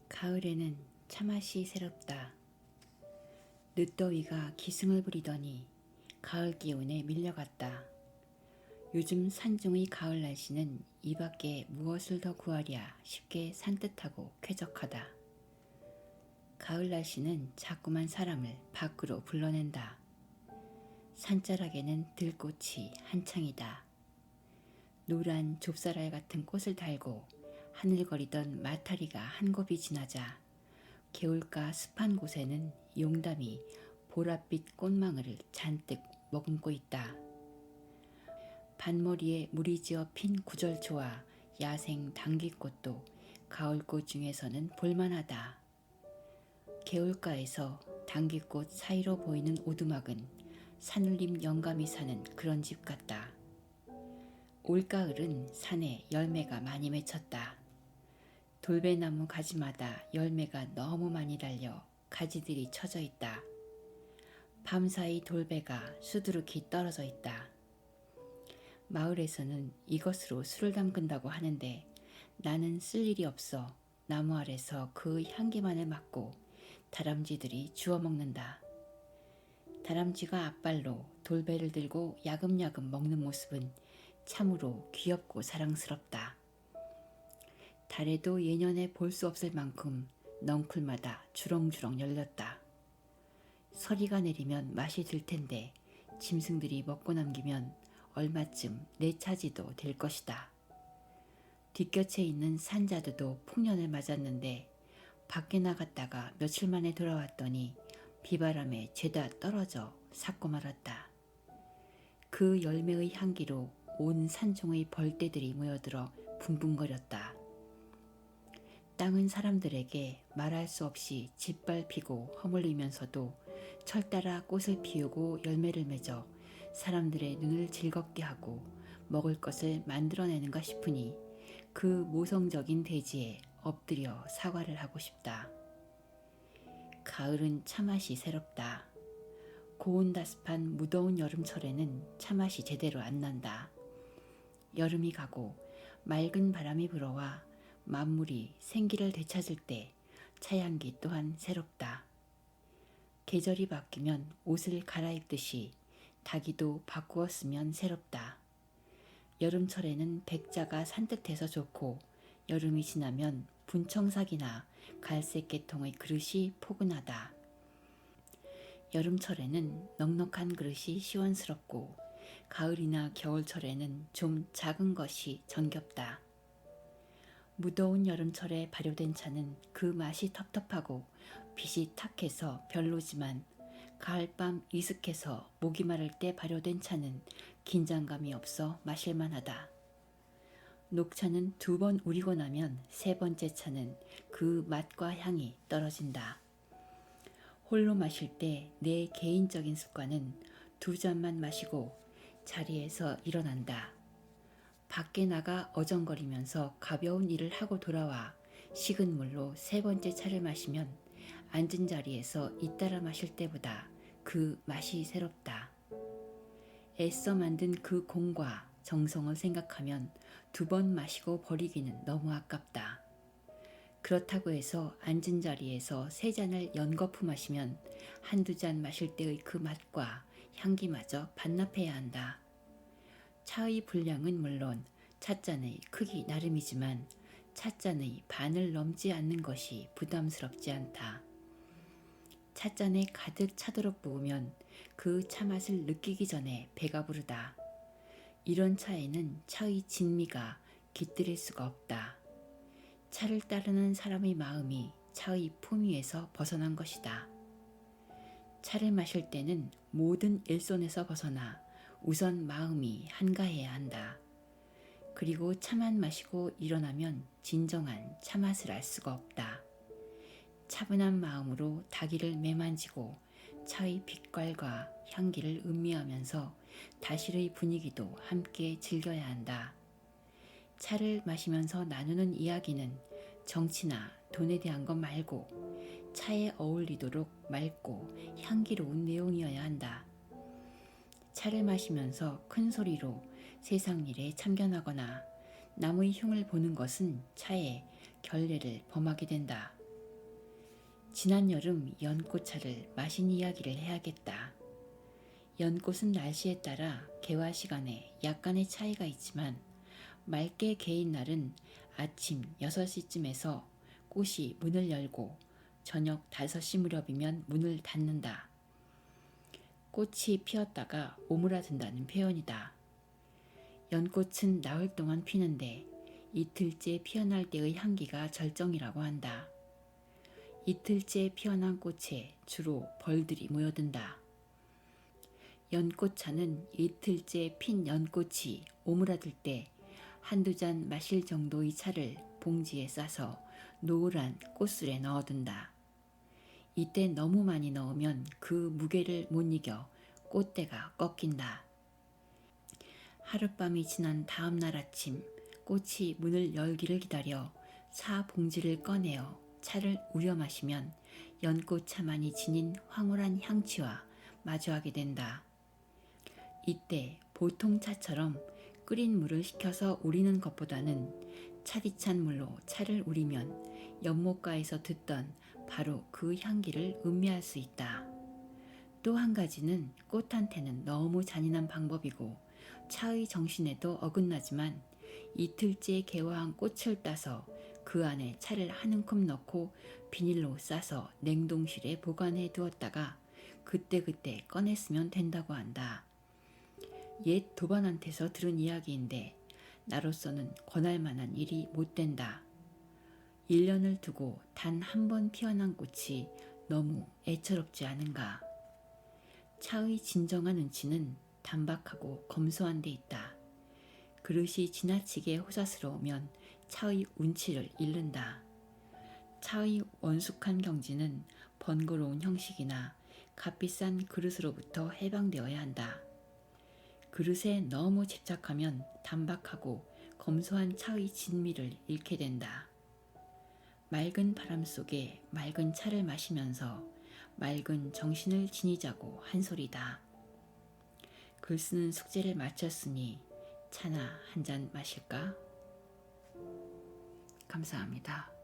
가을에는 차맛이 새롭다. 늦더위가 기승을 부리더니 가을 기운에 밀려갔다. 요즘 산중의 가을 날씨는 이 밖에 무엇을 더 구하랴 싶게 산뜻하고 쾌적하다. 가을 날씨는 자꾸만 사람을 밖으로 불러낸다. 산자락에는 들꽃이 한창이다. 노란 좁쌀알 같은 꽃을 달고 하늘거리던 마타리가 한 곱이 지나자 개울가 습한 곳에는 용담이 보랏빛 꽃망울을 잔뜩 머금고 있다. 반머리에 물이 지어 핀 구절초와 야생 당귀꽃도 가을꽃 중에서는 볼만하다. 개울가에서 당귀꽃 사이로 보이는 오두막은 산울림 영감이 사는 그런 집 같다. 올가을은 산에 열매가 많이 맺혔다. 돌배나무 가지마다 열매가 너무 많이 달려 가지들이 처져 있다. 밤사이 돌배가 수두룩히 떨어져 있다. 마을에서는 이것으로 술을 담근다고 하는데 나는 쓸 일이 없어 나무 아래서 그 향기만을 맡고 다람쥐들이 주워 먹는다. 다람쥐가 앞발로 돌배를 들고 야금야금 먹는 모습은 참으로 귀엽고 사랑스럽다. 달에도 예년에 볼 수 없을 만큼 넝쿨마다 주렁주렁 열렸다. 서리가 내리면 맛이 들 텐데 짐승들이 먹고 남기면 얼마쯤 내 차지도 될 것이다. 뒷곁에 있는 산자두도 풍년을 맞았는데 밖에 나갔다가 며칠 만에 돌아왔더니 비바람에 죄다 떨어져 삭고 말았다. 그 열매의 향기로 온 산중의 벌떼들이 모여들어 붕붕거렸다. 땅은 사람들에게 말할 수 없이 짓밟히고 허물리면서도 철따라 꽃을 피우고 열매를 맺어 사람들의 눈을 즐겁게 하고 먹을 것을 만들어내는가 싶으니 그 모성적인 대지에 엎드려 사과를 하고 싶다. 가을은 차맛이 새롭다. 고온다습한 무더운 여름철에는 차맛이 제대로 안 난다. 여름이 가고 맑은 바람이 불어와 만물이 생기를 되찾을 때 차향기 또한 새롭다. 계절이 바뀌면 옷을 갈아입듯이 닭이도 바꾸었으면 새롭다. 여름철에는 백자가 산뜻해서 좋고 여름이 지나면 분청삭이나 갈색 계통의 그릇이 포근하다. 여름철에는 넉넉한 그릇이 시원스럽고 가을이나 겨울철에는 좀 작은 것이 정겹다. 무더운 여름철에 발효된 차는 그 맛이 텁텁하고 빛이 탁해서 별로지만 가을밤 이슥해서 목이 마를 때 발효된 차는 긴장감이 없어 마실만하다. 녹차는 2번 우리고 나면 3번째 차는 그 맛과 향이 떨어진다. 홀로 마실 때 내 개인적인 습관은 2잔만 마시고 자리에서 일어난다. 밖에 나가 어정거리면서 가벼운 일을 하고 돌아와 식은 물로 3번째 차를 마시면 앉은 자리에서 잇따라 마실 때보다 그 맛이 새롭다. 애써 만든 그 공과 정성을 생각하면 2번 마시고 버리기는 너무 아깝다. 그렇다고 해서 앉은 자리에서 3잔을 연거푸 마시면 1-2잔 마실 때의 그 맛과 향기마저 반납해야 한다. 차의 분량은 물론 찻잔의 크기 나름이지만 찻잔의 반을 넘지 않는 것이 부담스럽지 않다. 찻잔에 가득 차도록 부으면 그 차맛을 느끼기 전에 배가 부르다. 이런 차에는 차의 진미가 깃들일 수가 없다. 차를 따르는 사람의 마음이 차의 품위에서 벗어난 것이다. 차를 마실 때는 모든 일손에서 벗어나 우선 마음이 한가해야 한다. 그리고 차만 마시고 일어나면 진정한 차맛을 알 수가 없다. 차분한 마음으로 닭이를 매만지고 차의 빛깔과 향기를 음미하면서 다실의 분위기도 함께 즐겨야 한다. 차를 마시면서 나누는 이야기는 정치나 돈에 대한 것 말고 차에 어울리도록 맑고 향기로운 내용이어야 한다. 차를 마시면서 큰 소리로 세상 일에 참견하거나 남의 흉을 보는 것은 차에 결례를 범하게 된다. 지난 여름 연꽃차를 마신 이야기를 해야겠다. 연꽃은 날씨에 따라 개화 시간에 약간의 차이가 있지만 맑게 개인 날은 아침 6시쯤에서 꽃이 문을 열고 저녁 5시 무렵이면 문을 닫는다. 꽃이 피었다가 오므라든다는 표현이다. 연꽃은 나흘 동안 피는데 이틀째 피어날 때의 향기가 절정이라고 한다. 이틀째 피어난 꽃에 주로 벌들이 모여든다. 연꽃차는 이틀째 핀 연꽃이 오므라들 때 한두 잔 마실 정도의 차를 봉지에 싸서 노을한 꽃술에 넣어둔다. 이때 너무 많이 넣으면 그 무게를 못 이겨 꽃대가 꺾인다. 하룻밤이 지난 다음 날 아침 꽃이 문을 열기를 기다려 차 봉지를 꺼내어 차를 우려 마시면 연꽃차만이 지닌 황홀한 향취와 마주하게 된다. 이때 보통 차처럼 끓인 물을 식혀서 우리는 것보다는 차디찬 물로 차를 우리면 연못가에서 듣던 바로 그 향기를 음미할 수 있다. 또 한 가지는 꽃한테는 너무 잔인한 방법이고 차의 정신에도 어긋나지만 이틀째 개화한 꽃을 따서 그 안에 차를 한 움큼 넣고 비닐로 싸서 냉동실에 보관해 두었다가 그때그때 꺼냈으면 된다고 한다. 옛 도반한테서 들은 이야기인데 나로서는 권할 만한 일이 못 된다. 1년을 두고 단 한 번 피어난 꽃이 너무 애처롭지 않은가. 차의 진정한 운치는 단박하고 검소한 데 있다. 그릇이 지나치게 호사스러우면 차의 운치를 잃는다. 차의 원숙한 경지는 번거로운 형식이나 값비싼 그릇으로부터 해방되어야 한다. 그릇에 너무 집착하면 단박하고 검소한 차의 진미를 잃게 된다. 맑은 바람 속에 맑은 차를 마시면서 맑은 정신을 지니자고 한 소리다. 글 쓰는 숙제를 마쳤으니 차나 한 잔 마실까? 감사합니다.